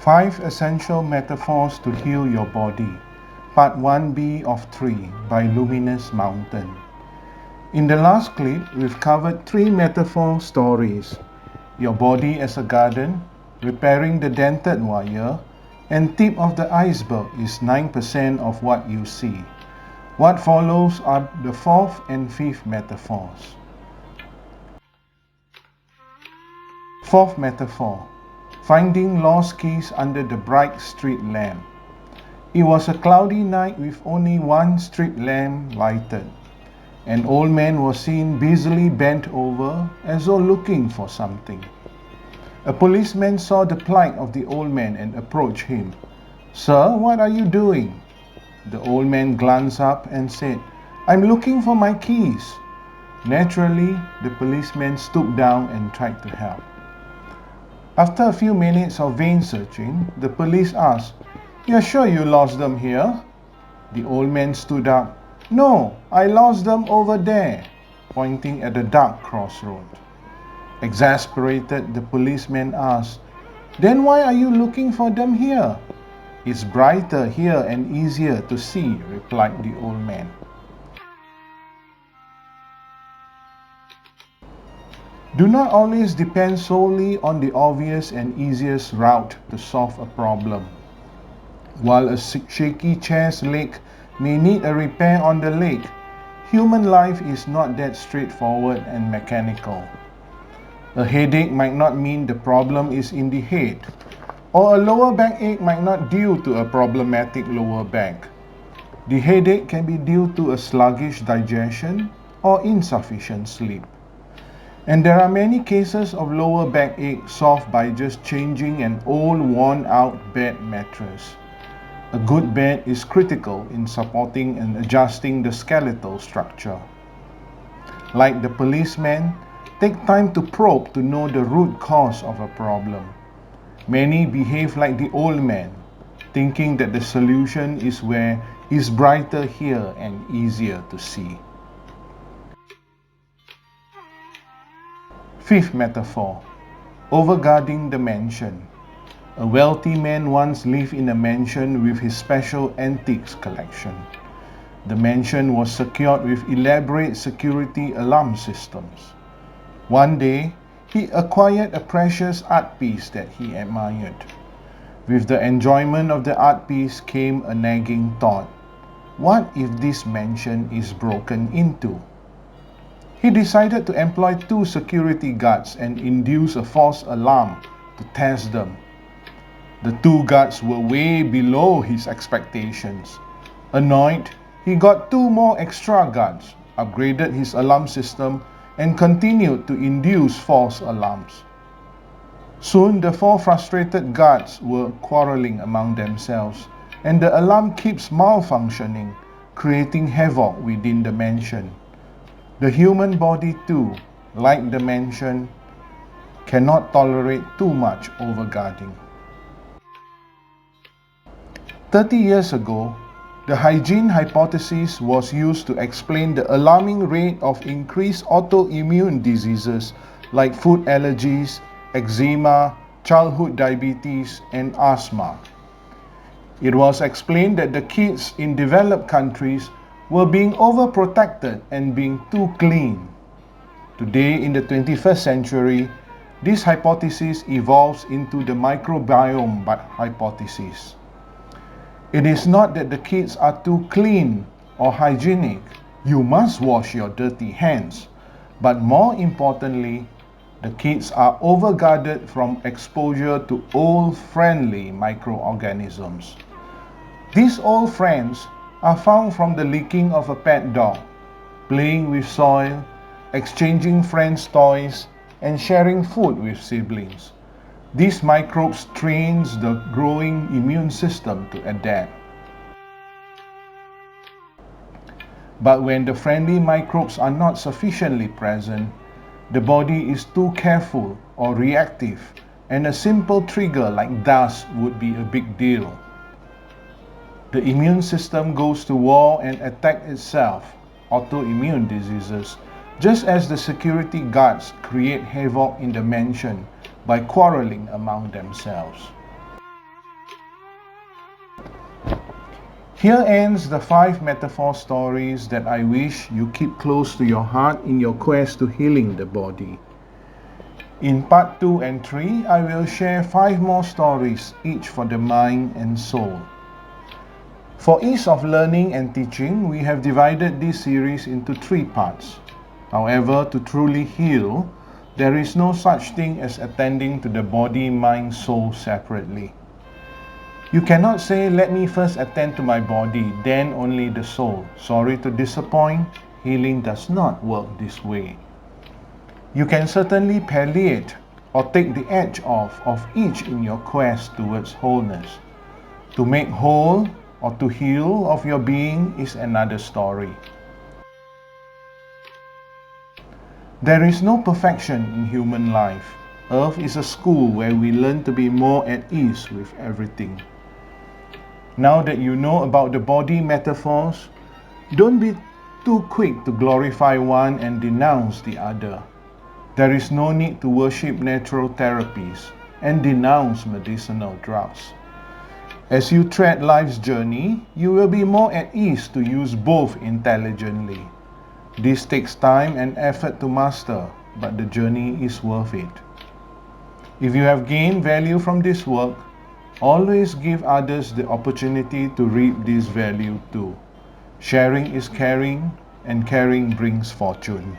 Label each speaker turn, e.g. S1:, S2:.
S1: 5 Essential Metaphors to Heal Your Body, Part 1B of 3 by Luminous Mountain. In the last clip, we've covered 3 metaphor stories: your body as a garden, repairing the dented wire, and tip of the iceberg is 9% of what you see. What follows are the 4th and 5th metaphors. 4th metaphor: finding lost keys under the bright street lamp. It was a cloudy night with only one street lamp lighted. An old man was seen busily bent over as though looking for something. A policeman saw the plight of the old man and approached him. "Sir, what are you doing?" The old man glanced up and said, "I'm looking for my keys." Naturally, the policeman stooped down and tried to help. After a few minutes of vain searching, the police asked, "You're sure you lost them here?" The old man stood up. "No, I lost them over there," pointing at the dark crossroad. Exasperated, the policeman asked, "Then why are you looking for them here?" "It's brighter here and easier to see," replied the old man. Do not always depend solely on the obvious and easiest route to solve a problem. While a shaky chair's leg may need a repair on the leg, human life is not that straightforward and mechanical. A headache might not mean the problem is in the head, or a lower backache might not due to a problematic lower back. The headache can be due to a sluggish digestion or insufficient sleep. And there are many cases of lower backache solved by just changing an old worn-out bed mattress. A good bed is critical in supporting and adjusting the skeletal structure. Like the policeman, take time to probe to know the root cause of a problem. Many behave like the old man, thinking that the solution is where it's brighter here and easier to see. 5th metaphor: overguarding the mansion. A wealthy man once lived in a mansion with his special antiques collection. The mansion was secured with elaborate security alarm systems. One day, he acquired a precious art piece that he admired. With the enjoyment of the art piece came a nagging thought: what if this mansion is broken into? He decided to employ 2 security guards and induce a false alarm to test them. The 2 guards were way below his expectations. Annoyed, he got 2 more extra guards, upgraded his alarm system, and continued to induce false alarms. Soon, the 4 frustrated guards were quarreling among themselves, and the alarm keeps malfunctioning, creating havoc within the mansion. The human body too, like the mansion, cannot tolerate too much overguarding. 30 years ago, the hygiene hypothesis was used to explain the alarming rate of increased autoimmune diseases like food allergies, eczema, childhood diabetes, and asthma. It was explained that the kids in developed countries were being overprotected and being too clean. Today, in the 21st century, this hypothesis evolves into the microbiome hypothesis. It is not that the kids are too clean or hygienic. You must wash your dirty hands. But more importantly, the kids are overguarded from exposure to old friendly microorganisms. These old friends are found from the licking of a pet dog, playing with soil, exchanging friends' toys, and sharing food with siblings. These microbes trains the growing immune system to adapt. But when the friendly microbes are not sufficiently present, the body is too careful or reactive, and a simple trigger like dust would be a big deal. The immune system goes to war and attacks itself, autoimmune diseases, just as the security guards create havoc in the mansion by quarreling among themselves. Here ends the 5 metaphor stories that I wish you keep close to your heart in your quest to healing the body. In part 2 and 3, I will share 5 more stories, each for the mind and soul. For ease of learning and teaching, we have divided this series into 3 parts. However, to truly heal, there is no such thing as attending to the body, mind, soul separately. You cannot say, let me first attend to my body, then only the soul. Sorry to disappoint, healing does not work this way. You can certainly palliate or take the edge off of each in your quest towards wholeness. To make whole or to heal of your being is another story. There is no perfection in human life. Earth is a school where we learn to be more at ease with everything. Now that you know about the body metaphors, don't be too quick to glorify one and denounce the other. There is no need to worship natural therapies and denounce medicinal drugs. As you tread life's journey, you will be more at ease to use both intelligently. This takes time and effort to master, but the journey is worth it. If you have gained value from this work, always give others the opportunity to reap this value too. Sharing is caring, and caring brings fortune.